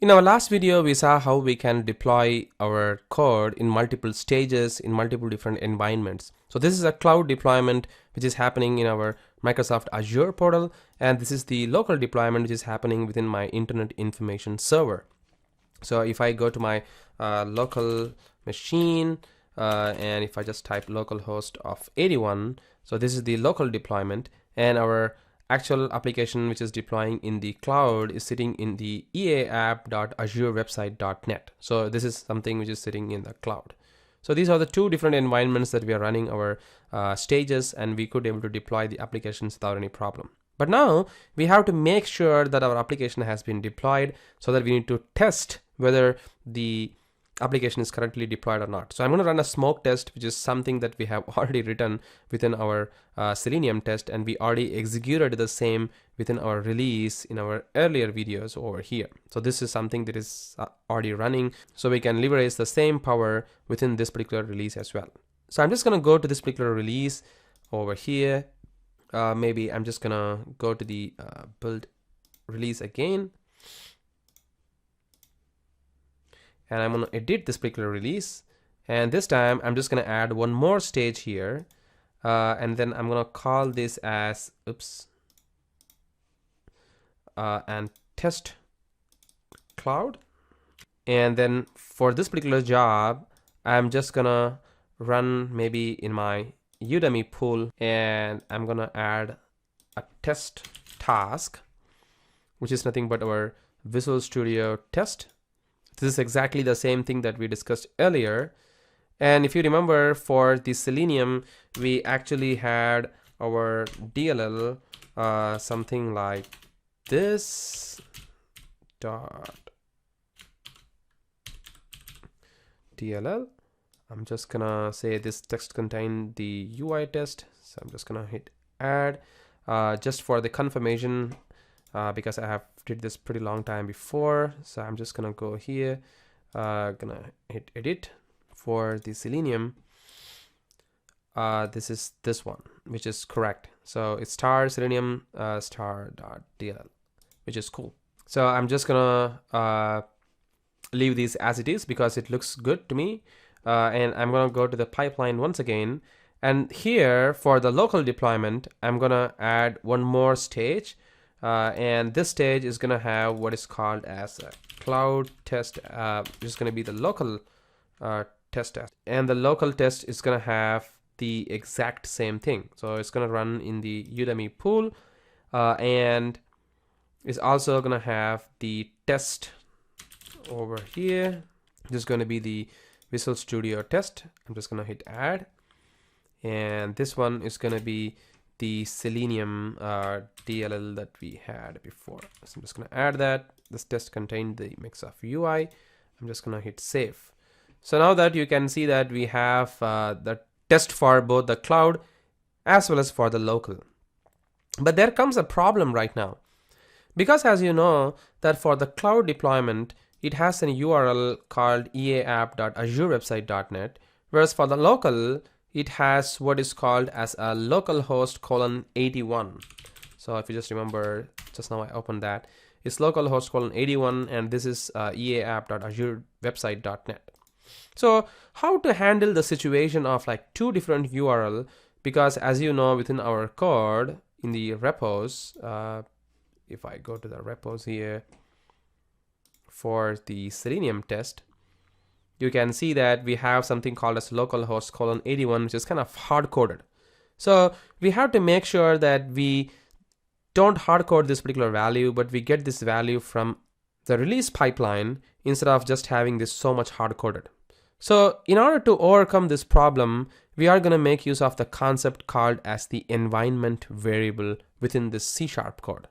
In our last video, we saw how we can deploy our code in multiple stages in multiple different environments. So this is a cloud deployment which is happening in our Microsoft Azure portal, and this is the local deployment which is happening within my Internet Information Server. So if I go to my local machine and if I just type localhost of 81, so this is the local deployment, and our actual application which is deploying in the cloud is sitting in the eapp.azurewebsite.net. So this is something which is sitting in the cloud. So these are the two different environments that we are running our stages, and we could be able to deploy the applications without any problem. But now we have to make sure that our application has been deployed, so that we need to test whether the application is currently deployed or not. So I'm going to run a smoke test, which is something that we have already written within our Selenium test, and we already executed the same within our release in our earlier videos over here. So this is something that is already running, so we can leverage the same power within this particular release as well. So I'm just going to go to this particular release over here. Maybe I'm just going to go to the build release again. And I'm going to edit this particular release, and this time I'm just going to add one more stage here, and then I'm going to call this as and test cloud. And then for this particular job, I'm just gonna run maybe in my Udemy pool, and I'm gonna add a test task, which is nothing but our Visual Studio test. This is exactly the same thing that we discussed earlier. And if you remember, for the Selenium, we actually had our DLL something like this dot DLL. I'm just gonna say this text contain the UI test. So I'm just gonna hit add just for the confirmation, because I have did this pretty long time before. So I'm just gonna go here, gonna hit edit for the Selenium. This is this one, which is correct. So it's star Selenium star.dll, which is cool. So I'm just gonna leave these as it is because it looks good to me. And I'm gonna go to the pipeline once again. And here for the local deployment, I'm gonna add one more stage. And this stage is gonna have what is called as a cloud test, which is gonna be the local test. And the local test is gonna have the exact same thing. So it's gonna run in the Udemy pool, and it's also gonna have the test over here. This is gonna be the Visual Studio test. I'm just gonna hit add, and this one is gonna be the Selenium DLL that we had before. So I'm just gonna add that. This test contained the mix of UI. I'm just gonna hit save. So now that you can see that we have the test for both the cloud as well as for the local. But there comes a problem right now, because as you know that for the cloud deployment, it has an URL called eapp.azurewebsite.net, whereas for the local, it has what is called as a localhost :81. So if you just remember, just now I opened that, it's localhost :81, and this is eapp.azurewebsite.net. So how to handle the situation of like two different URL? Because as you know, within our code in the repos, if I go to the repos here for the Selenium test, you can see that we have something called as localhost :81, which is kind of hard-coded. So we have to make sure that we don't hard-code this particular value, but we get this value from the release pipeline instead of just having this so much hard-coded. So in order to overcome this problem, we are going to make use of the concept called as the environment variable within this C# code.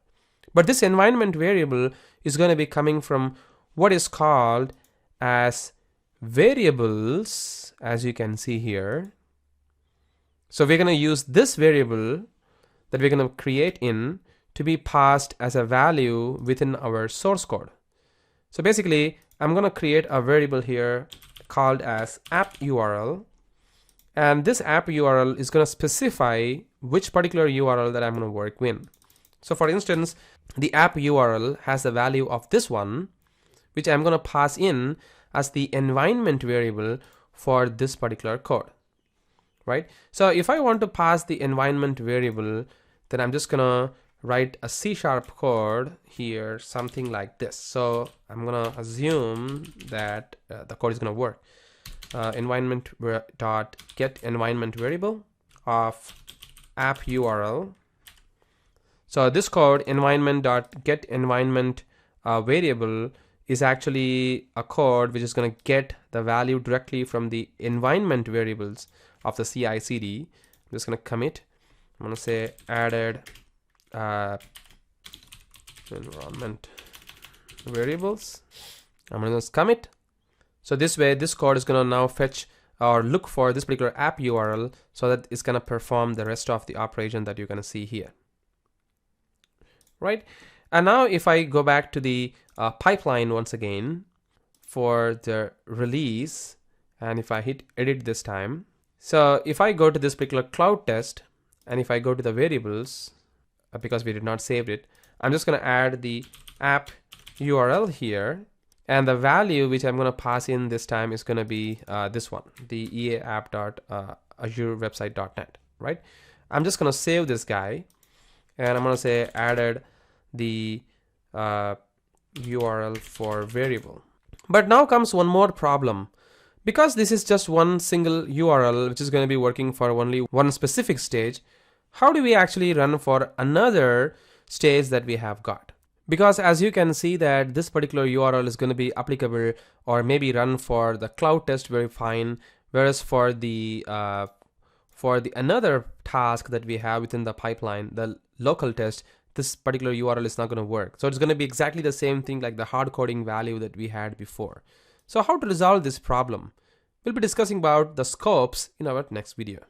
But this environment variable is going to be coming from what is called as variables, as you can see here. So we're going to use this variable that we're going to create in to be passed as a value within our source code. So basically, I'm going to create a variable here called as app URL, and this app URL is going to specify which particular URL that I'm going to work with. So for instance, the app URL has the value of this one, which I'm going to pass in as the environment variable for this particular code, right? So if I want to pass the environment variable, then I'm just going to write a C# code here, something like this. So I'm going to assume that the code is going to work. Environment dot get environment variable of app URL. So this code environment dot get environment variable is actually a code which is going to get the value directly from the environment variables of the CI/CD. I'm just going to commit. I'm going to say added environment variables. I'm going to commit. So this way, this code is going to now fetch or look for this particular app URL so that it's going to perform the rest of the operation that you're going to see here, right? And now if I go back to the pipeline once again for the release, and if I hit edit this time, so if I go to this particular cloud test, and if I go to the variables, because we did not save it, I'm just going to add the app URL here, and the value which I'm going to pass in this time is going to be this one, the eaapp.azurewebsite.net, right? I'm just going to save this guy, and I'm going to say added the URL for variable. But now comes one more problem. Because this is just one single URL which is going to be working for only one specific stage, how do we actually run for another stage that we have got? Because as you can see that this particular URL is going to be applicable or maybe run for the cloud test very fine, whereas for the another task that we have within the pipeline, the local test, this particular URL is not going to work. So it's going to be exactly the same thing like the hard coding value that we had before. So how to resolve this problem? We'll be discussing about the scopes in our next video.